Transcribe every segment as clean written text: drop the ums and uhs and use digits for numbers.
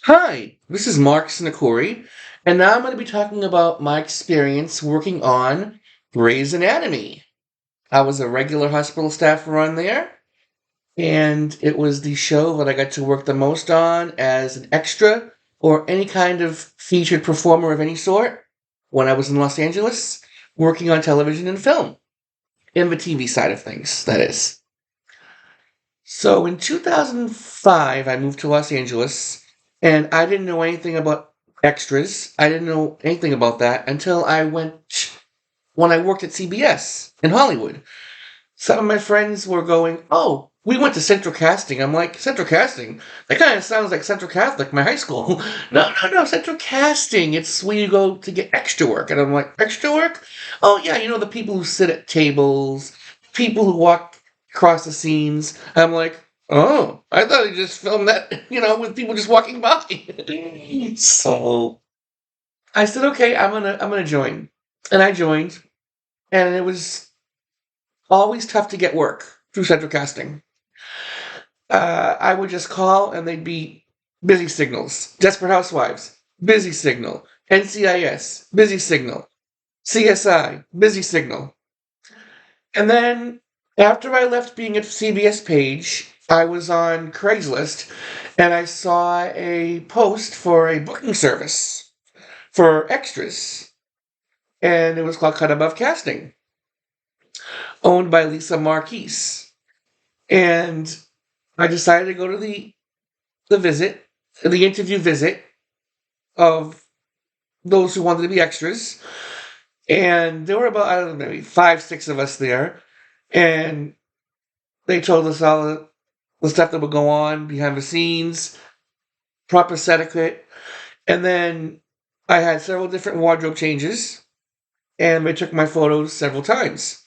Hi, this is Mark Sinakori, and now I'm going to be talking about my experience working on Grey's Anatomy. I was a regular hospital staffer on there, and it was the show that I got to work the most on as an extra or any kind of featured performer of any sort when I was in Los Angeles, working on television and film, in the TV side of things, that is. So in 2005, I moved to Los Angeles, and I didn't know anything about extras. I didn't know anything about that until I went when I worked at CBS in Hollywood. Some of my friends were going, "Oh, we went to Central Casting." I'm like, "Central Casting? That kind of sounds like Central Catholic, my high school." No, no, no, Central Casting. It's where you go to get extra work. And I'm like, "Extra work? Oh, yeah, you know, the people who sit at tables, people who walk across the scenes." I'm like, "Oh, I thought you just filmed that, with people just walking by." So I said, "Okay, I'm gonna join." And I joined, and it was always tough to get work through Central Casting. I would just call and they'd be busy signals. Desperate Housewives, busy signal. NCIS, busy signal. CSI, busy signal. And then after I left being at CBS Page, I was on Craigslist and I saw a post for a booking service for extras. And it was called Cut Above Casting, owned by Lisa Marquise. And I decided to go to the interview visit of those who wanted to be extras. And there were about, I don't know, maybe five, six of us there. And they told us all the stuff that would go on behind the scenes, proper set etiquette. And then I had several different wardrobe changes. And they took my photos several times.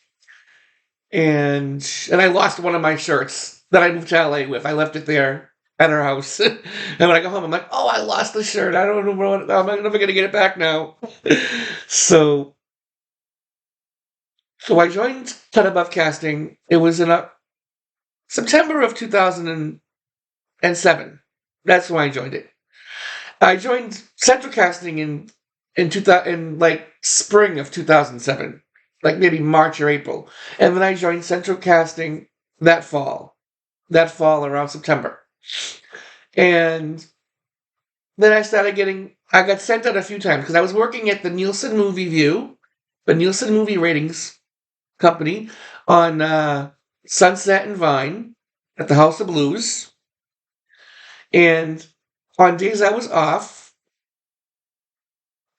And I lost one of my shirts that I moved to LA with. I left it there at her house. And when I go home, I'm like, "Oh, I lost the shirt. I don't know what, I'm never going to get it back now." so so I joined Cut Above Casting. It was in September of 2007. That's when I joined it. I joined Central Casting in like spring of 2007, like maybe March or April, and then I joined Central Casting that fall. That fall around September, and then I got sent out a few times because I was working at the Nielsen Movie View, the Nielsen Movie Ratings company on Sunset and Vine at the House of Blues. And on days I was off,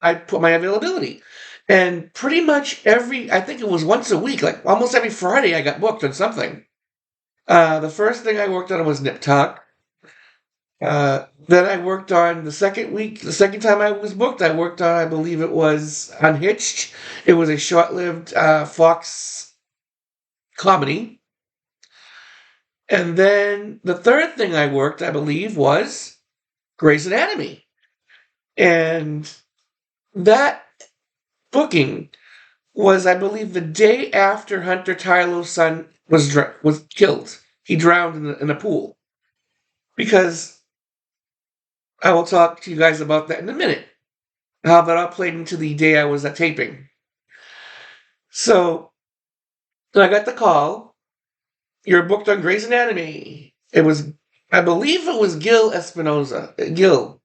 I put my availability. And pretty much I think it was once a week, like almost every Friday, I got booked on something. The first thing I worked on was Nip Tuck. Then I worked on the second time I was booked, I worked on, I believe it was Unhitched. It was a short lived Fox comedy. And then the third thing I worked, I believe, was Grey's Anatomy. And that booking was, I believe, the day after Hunter Tylo's son was killed. He drowned in a pool. Because I will talk to you guys about that in a minute. How that all played into the day I was at taping. So I got the call. You're booked on Grey's Anatomy. I believe it was Gil Espinosa. Gil,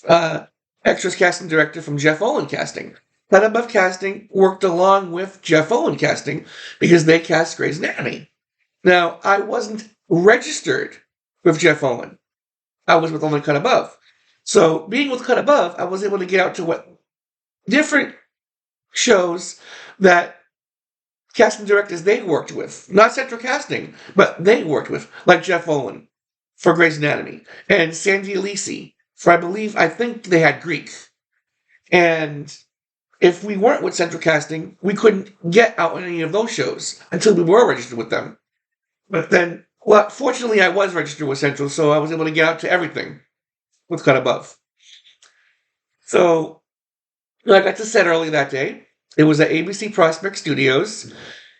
uh, extras casting director from Jeff Owen Casting. Cut Above Casting worked along with Jeff Owen Casting because they cast Grey's Anatomy. Now, I wasn't registered with Jeff Owen. I was with only Cut Above. So, being with Cut Above, I was able to get out to what different shows that casting directors they worked with. Not Central Casting, but they worked with, like Jeff Owen for Grey's Anatomy, and Sandy Alisi for, I think they had Greek. And if we weren't with Central Casting, we couldn't get out on any of those shows until we were registered with them. But then, well, fortunately, I was registered with Central, so I was able to get out to everything with Cut Above. So, like I just said earlier that day, it was at ABC Prospect Studios,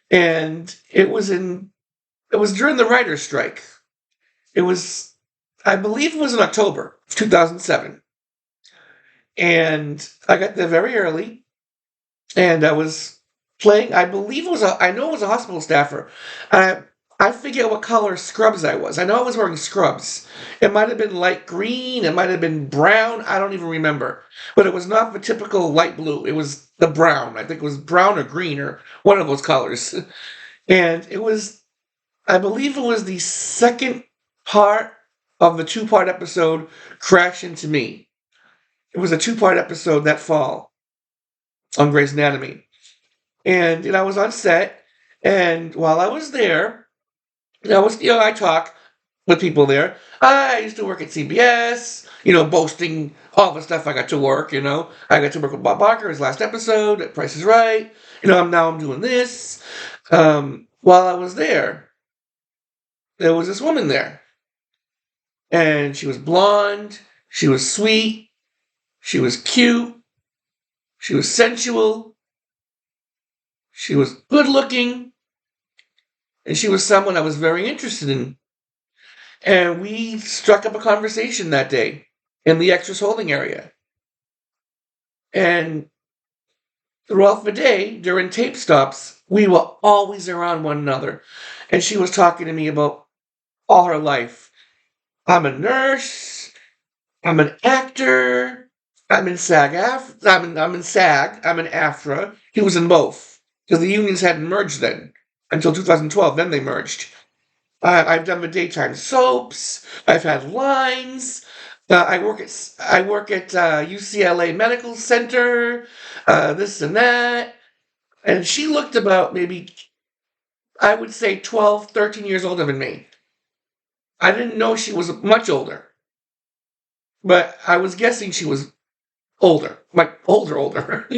and it was during the writer's strike. It was I believe it was in October of 2007. And I got there very early, and I was playing. I believe it was I know it was a hospital staffer. I forget what color scrubs I was. I know I was wearing scrubs. It might have been light green. It might have been brown. I don't even remember. But it was not the typical light blue. It was the brown. I think it was brown or green or one of those colors. And it was, I believe it was the second part of the two-part episode, Crash Into Me. It was a two-part episode that fall on Grey's Anatomy. And I was on set, and while I was there, I talk with people there. I used to work at CBS, boasting all the stuff I got to work, I got to work with Bob Barker, his last episode, at Price is Right. I'm doing this. While I was there was this woman there. And she was blonde, she was sweet, she was cute, she was sensual, she was good looking, and she was someone I was very interested in. And we struck up a conversation that day in the extras holding area. And throughout the day, during tape stops, we were always around one another. And she was talking to me about all her life. I'm a nurse. I'm an actor. I'm in SAG. I'm in SAG. I'm in AFTRA. He was in both because the unions hadn't merged then until 2012. Then they merged. I've done the daytime soaps. I've had lines. I work at UCLA Medical Center. This and that. And she looked about maybe, I would say, 12, 13 years older than me. I didn't know she was much older. But I was guessing she was older. Like, older.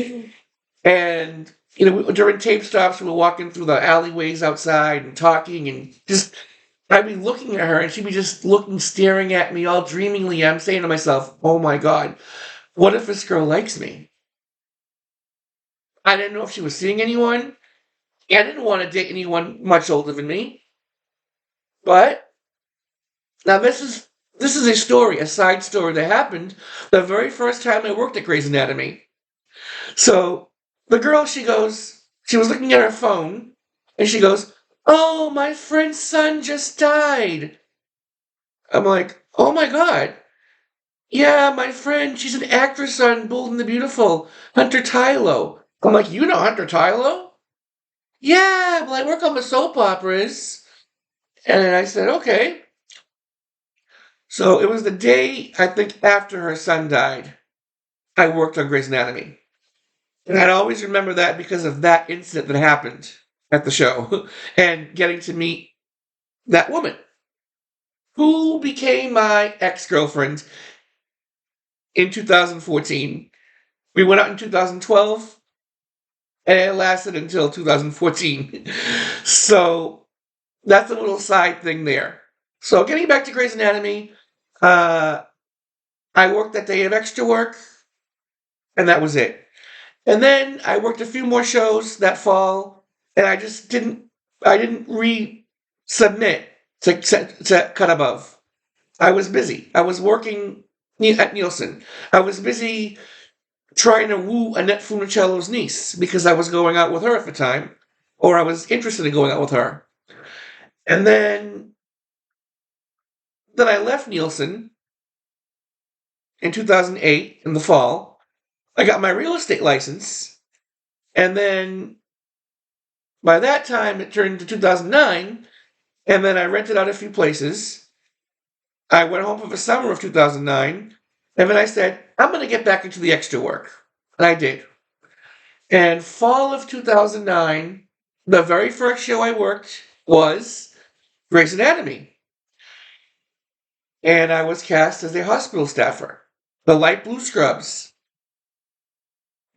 And, during tape stops, we were walking through the alleyways outside and talking and just, I'd be looking at her and she'd be just staring at me all dreamingly. I'm saying to myself, oh my God, what if this girl likes me? I didn't know if she was seeing anyone. I didn't want to date anyone much older than me. But now this is a story, a side story that happened the very first time I worked at Grey's Anatomy. So the girl, she was looking at her phone, and she goes, oh, my friend's son just died. I'm like, oh my God. Yeah, my friend, she's an actress on Bold and the Beautiful, Hunter Tylo. I'm like, you know Hunter Tylo? Yeah, well, I work on the soap operas. And then I said, okay. So it was the day, I think, after her son died, I worked on Grey's Anatomy. And I'd always remember that because of that incident that happened at the show and getting to meet that woman who became my ex-girlfriend in 2014. We went out in 2012 and it lasted until 2014. So that's a little side thing there. So getting back to Grey's Anatomy, I worked that day of extra work and that was it. And then I worked a few more shows that fall, and I just didn't resubmit to Cut Above. I was busy. I was working at Nielsen. I was busy trying to woo Annette Funicello's niece because I was going out with her at the time, or I was interested in going out with her. And then I left Nielsen in 2008 in the fall. I got my real estate license, and then by that time it turned to 2009, and then I rented out a few places. I went home for the summer of 2009, and then I said, I'm going to get back into the extra work. And I did. And fall of 2009, the very first show I worked was Grey's Anatomy. And I was cast as a hospital staffer, the light blue scrubs.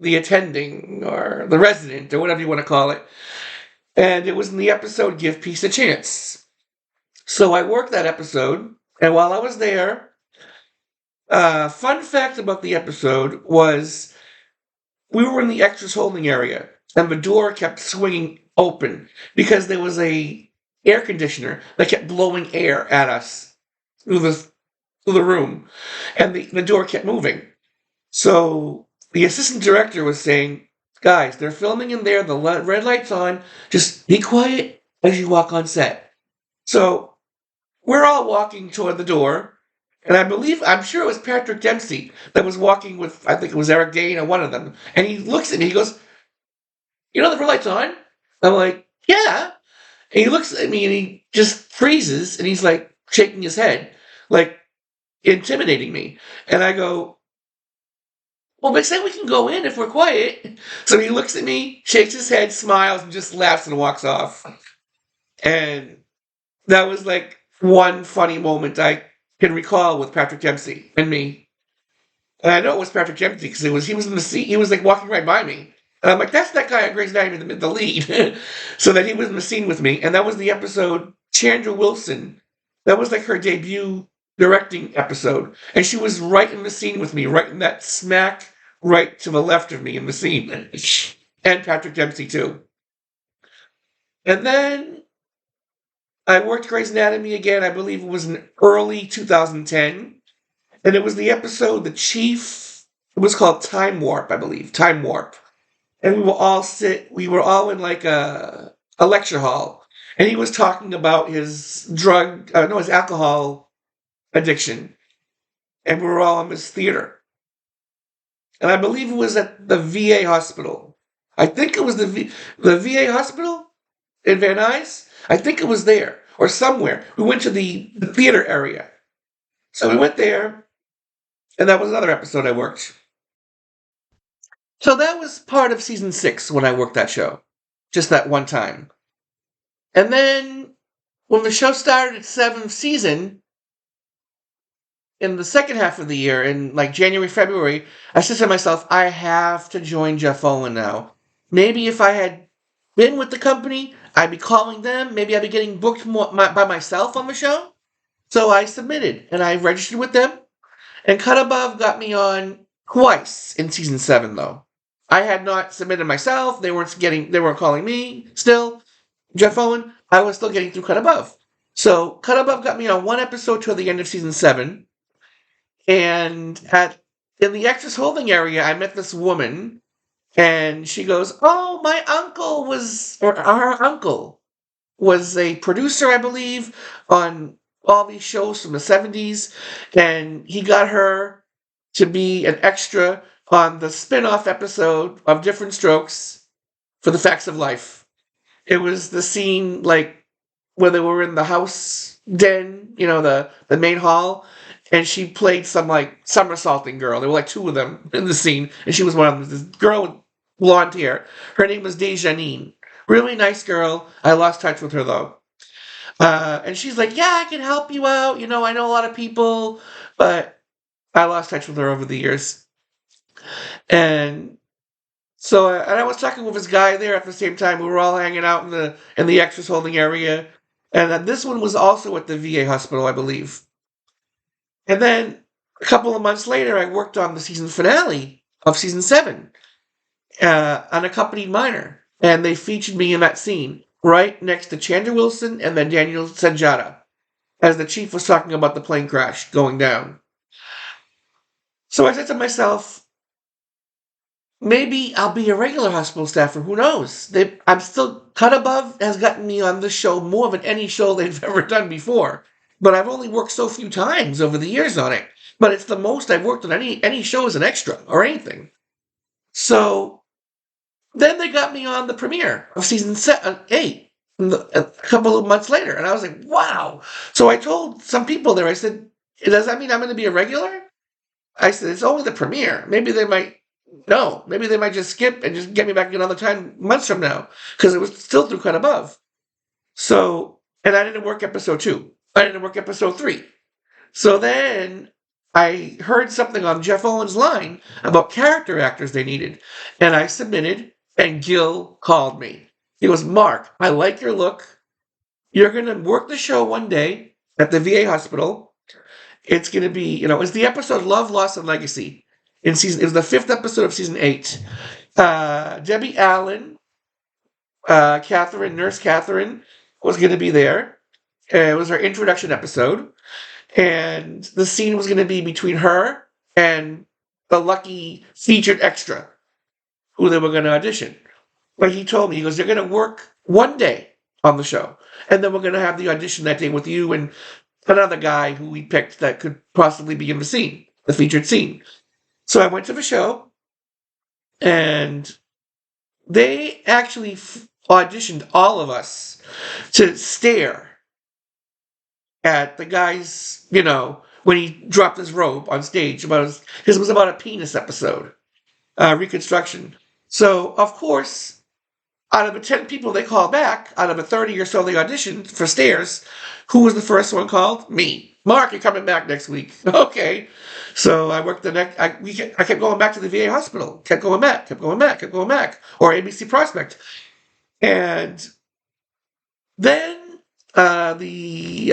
The attending, or the resident, or whatever you want to call it. And it was in the episode Give Peace a Chance. So I worked that episode, and while I was there, fun fact about the episode was we were in the extras holding area, and the door kept swinging open because there was a air conditioner that kept blowing air at us through the the room, and the door kept moving. So the assistant director was saying, guys, they're filming in there, the red light's on, just be quiet as you walk on set. So we're all walking toward the door, and I'm sure it was Patrick Dempsey that was walking with, I think it was Eric Dane or one of them, and he looks at me, he goes, you know the red light's on? I'm like, yeah. And he looks at me and he just freezes, and he's like shaking his head, like intimidating me. And I go, well, they said we can go in if we're quiet. So he looks at me, shakes his head, smiles, and just laughs and walks off. And that was like one funny moment I can recall with Patrick Dempsey and me. And I know it was Patrick Dempsey because he was in the seat. He was like walking right by me. And I'm like, that's that guy at Grey's Anatomy, the lead. So that he was in the scene with me. And that was the episode Chandra Wilson. That was like her debut directing episode. And she was right in the scene with me, right in that smack right to the left of me in the scene. And Patrick Dempsey too. And then I worked Grey's Anatomy again, I believe it was in early 2010. And it was the episode The Chief, it was called Time Warp, I believe. Time Warp. And we were all in like a lecture hall. And he was talking about his his alcohol addiction. And we were all in this theater. And I believe it was at the VA hospital. I think it was the VA hospital in Van Nuys. I think it was there or somewhere. We went to the theater area. So we went there, and that was another episode I worked. So that was part of season 6 when I worked that show. Just that one time. And then when the show started its 7th season, in the second half of the year, in like January, February, I said to myself, I have to join Jeff Owen now. Maybe if I had been with the company, I'd be calling them. Maybe I'd be getting booked by myself on the show. So I submitted, and I registered with them. And Cut Above got me on twice in season 7, though. I had not submitted myself. They weren't calling me still. Jeff Owen, I was still getting through Cut Above. So Cut Above got me on one episode till the end of season 7. And in the extras holding area, I met this woman, and she goes, "Oh, our uncle was a producer, I believe, on all these shows from the 70s, and he got her to be an extra on the spin-off episode of Different Strokes for The Facts of Life." It was the scene, like, where they were in the house den, the main hall, and she played some, like, somersaulting girl. There were, like, 2 of them in the scene, and she was one of them. This girl with blonde hair. Her name was Dejanine. Really nice girl. I lost touch with her, though. And she's like, yeah, I can help you out. I know a lot of people, but I lost touch with her over the years. And so, I was talking with this guy there at the same time. We were all hanging out in the extras holding area. And this one was also at the VA hospital, I believe. And then a couple of months later, I worked on the season finale of season 7, Unaccompanied Minor. And they featured me in that scene, right next to Chandra Wilson and then Daniel Sanjata, as the chief was talking about the plane crash going down. So I said to myself, maybe I'll be a regular hospital staffer. Who knows? Cut Above has gotten me on this show more than any show they've ever done before. But I've only worked so few times over the years on it. But it's the most I've worked on any show as an extra or anything. So then they got me on the premiere of season 8 a couple of months later. And I was like, wow. So I told some people there, I said, does that mean I'm going to be a regular? I said, it's only the premiere. Maybe they might just skip and just get me back another time months from now. Because it was still through Cut Above. So, and I didn't work episode 2. I didn't work episode 3. So then I heard something on Jeff Owen's line about character actors they needed. And I submitted, and Gil called me. He goes, Mark, I like your look. You're going to work the show one day at the VA hospital. It's going to be, it's the episode Love, Loss, and Legacy. It was the 5th episode of season 8. Debbie Allen, Nurse Catherine, was going to be there. It was her introduction episode. And the scene was going to be between her and the lucky featured extra who they were going to audition. Like he told me, he goes, they're going to work one day on the show, and then we're going to have the audition that day with you and another guy who we picked that could possibly be in the scene, the featured scene. So I went to the show, and they actually auditioned all of us to stare at the guy's, when he dropped his robe on stage because it was about a penis episode, reconstruction. So, of course, out of the 10 people they called back, out of the 30 or so they auditioned for stares, who was the first one called? Me. Mark, you're coming back next week. Okay. So I worked I kept going back to the VA hospital. Kept going back. Or ABC Prospect. And then the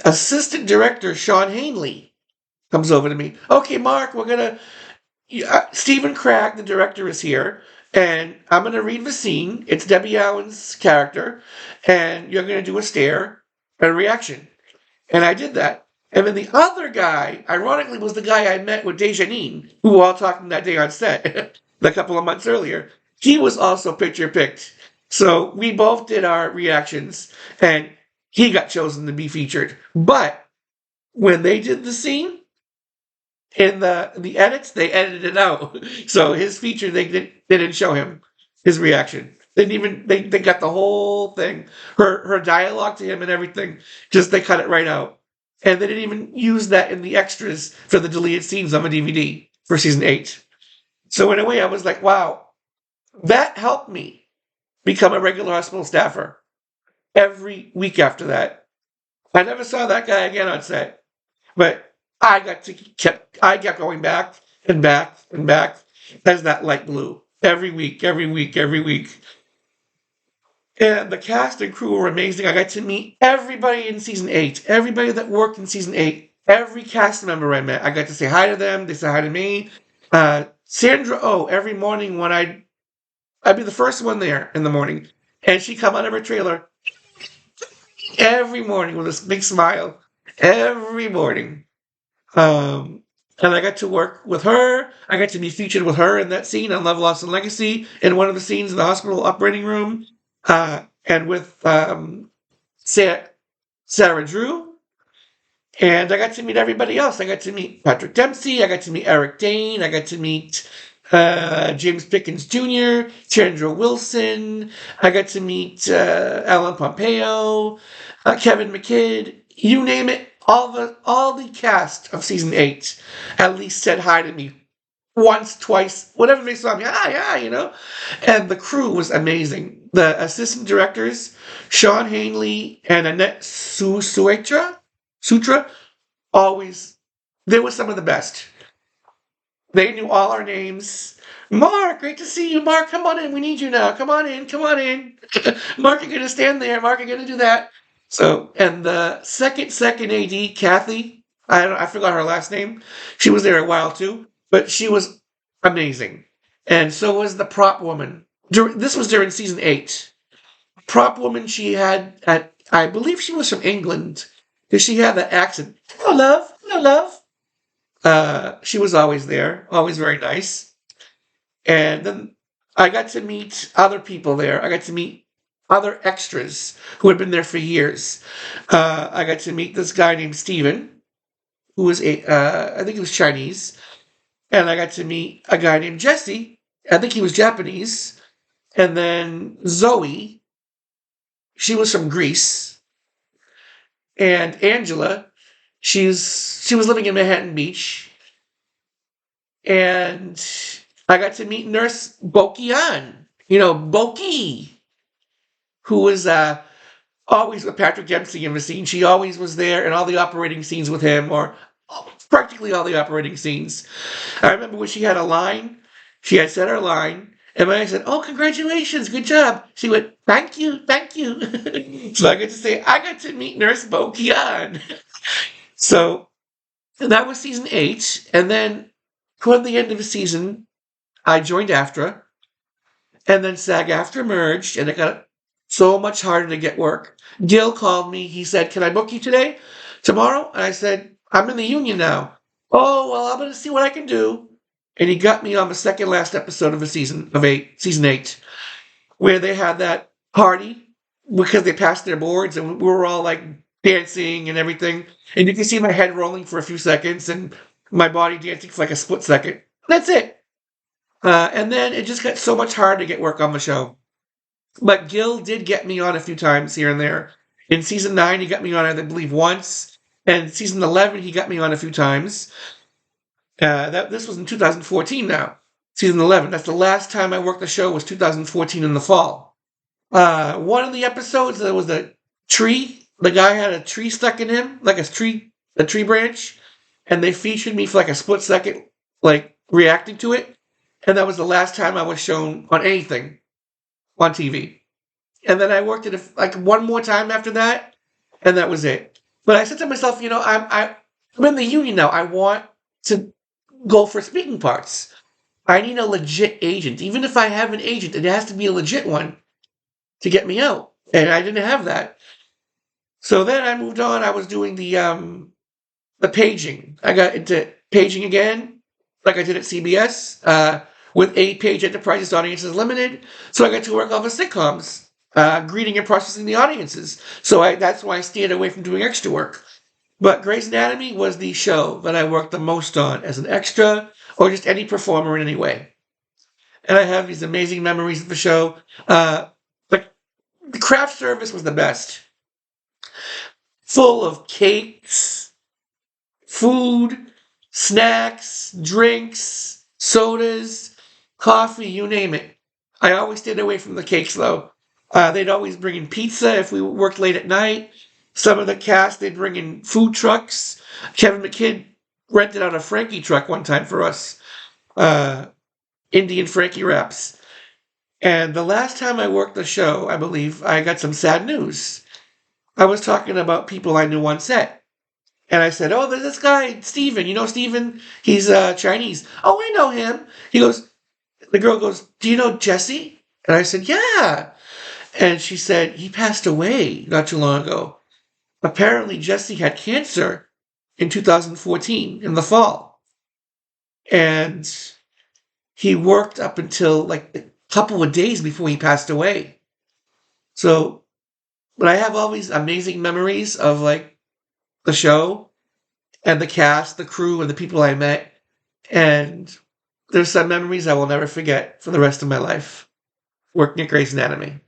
assistant director, Sean Hanley, comes over to me. Okay, Mark, we're going to... Stephen Cragg, the director, is here. And I'm going to read the scene. It's Debbie Allen's character. And you're going to do a stare and a reaction. And I did that. And then the other guy, ironically, was the guy I met with Dejanine, who we were all talking that day on set a couple of months earlier. He was also picture picked. So we both did our reactions, and he got chosen to be featured. But when they did the scene, in the edits, they edited it out. So his feature, they didn't show him his reaction. They got the whole thing, her dialogue to him and everything. Just they cut it right out, and they didn't even use that in the extras for the deleted scenes on the DVD for season 8. So in a way, I was like, wow, that helped me become a regular hospital staffer. Every week after that, I never saw that guy again on set, but I kept going back and back and back as that light blue every week. And the cast and crew were amazing. I got to meet everybody in season 8, everybody that worked in season 8, every cast member I met. I got to say hi to them. They said hi to me. Sandra Oh, every morning when I'd be the first one there in the morning, and she'd come out of her trailer every morning with this big smile. Every morning. And I got to work with her. I got to be featured with her in that scene on Love, Loss, and Legacy in one of the scenes in the hospital operating room. And with Sarah Drew. And I got to meet everybody else. I got to meet Patrick Dempsey. I got to meet Eric Dane. I got to meet James Pickens Jr., Chandra Wilson. I got to meet Alan Pompeo, Kevin McKidd. You name it. All the cast of season 8 at least said hi to me once, twice, whenever they saw me. Hi, And the crew was amazing. The assistant directors, Sean Hanley and Annette Sutra, always, they were some of the best. They knew all our names. Mark, great to see you. Mark, come on in. We need you now. Come on in. Mark, you're going to stand there. Mark, you're going to do that. So, and the second AD, Kathy, I forgot her last name. She was there a while too, but she was amazing. And so was the prop woman. This was during season 8. Prop woman she had I believe she was from England, because she had that accent. Hello, love. She was always there, always very nice. And then I got to meet other people there. I got to meet other extras who had been there for years. I got to meet this guy named Steven, who was I think he was Chinese. And I got to meet a guy named Jesse. I think he was Japanese. And then Zoe, she was from Greece. And Angela, she was living in Manhattan Beach. And I got to meet Nurse Bokian, Boki, who was always with Patrick Dempsey in the scene. She always was there in all the operating scenes with him, or practically all the operating scenes. I remember when she had a line, she had said her line, and when I said, "Oh, congratulations, good job," she went, thank you. So I got to meet Nurse Bokian. So that was season 8, and then toward the end of the season, I joined AFTRA, and then SAG-AFTRA merged, and it got so much harder to get work. Gil called me. He said, "Can I book you today?" tomorrow? And I said, I'm in the union now. Oh, well, I'm going to see what I can do. And he got me on the second last episode of season 8, where they had that party because they passed their boards and we were all like dancing and everything. And you can see my head rolling for a few seconds and my body dancing for like a split second. That's it. And then it just got so much harder to get work on the show. But Gil did get me on a few times here and there. In season 9, he got me on, I believe, once. And season 11, he got me on a few times. This was in 2014 now. Season 11. That's the last time I worked the show was 2014 in the fall. One of the episodes, there was a tree. The guy had a tree stuck in him, like a tree branch. And they featured me for like a split second, like reacting to it. And that was the last time I was shown on anything on TV. And then I worked it like one more time after that, and that was it. But I said to myself, I'm in the union now. I want to go for speaking parts. I need a legit agent. Even if I have an agent, it has to be a legit one to get me out. And I didn't have that. So then I moved on. I was doing the paging. I got into paging again, like I did at CBS, with 8-page Enterprises Audiences Limited. So I got to work on the sitcoms, greeting and processing the audiences. So that's why I stayed away from doing extra work. But Grey's Anatomy was the show that I worked the most on as an extra or just any performer in any way. And I have these amazing memories of the show. The craft service was the best. Full of cakes, food, snacks, drinks, sodas, coffee, you name it. I always stayed away from the cakes, though. They'd always bring in pizza if we worked late at night. Some of the cast, they'd bring in food trucks. Kevin McKidd rented out a Frankie truck one time for us. Indian Frankie wraps. And the last time I worked the show, I believe, I got some sad news. I was talking about people I knew on set. And I said, oh, there's this guy, Steven. You know Steven? He's Chinese. Oh, I know him. The girl goes, do you know Jesse? And I said, yeah. And she said, he passed away not too long ago. Apparently, Jesse had cancer in 2014, in the fall. And he worked up until like a couple of days before he passed away. So, but I have all these amazing memories of like the show and the cast, the crew, and the people I met. And there's some memories I will never forget for the rest of my life working at Grey's Anatomy.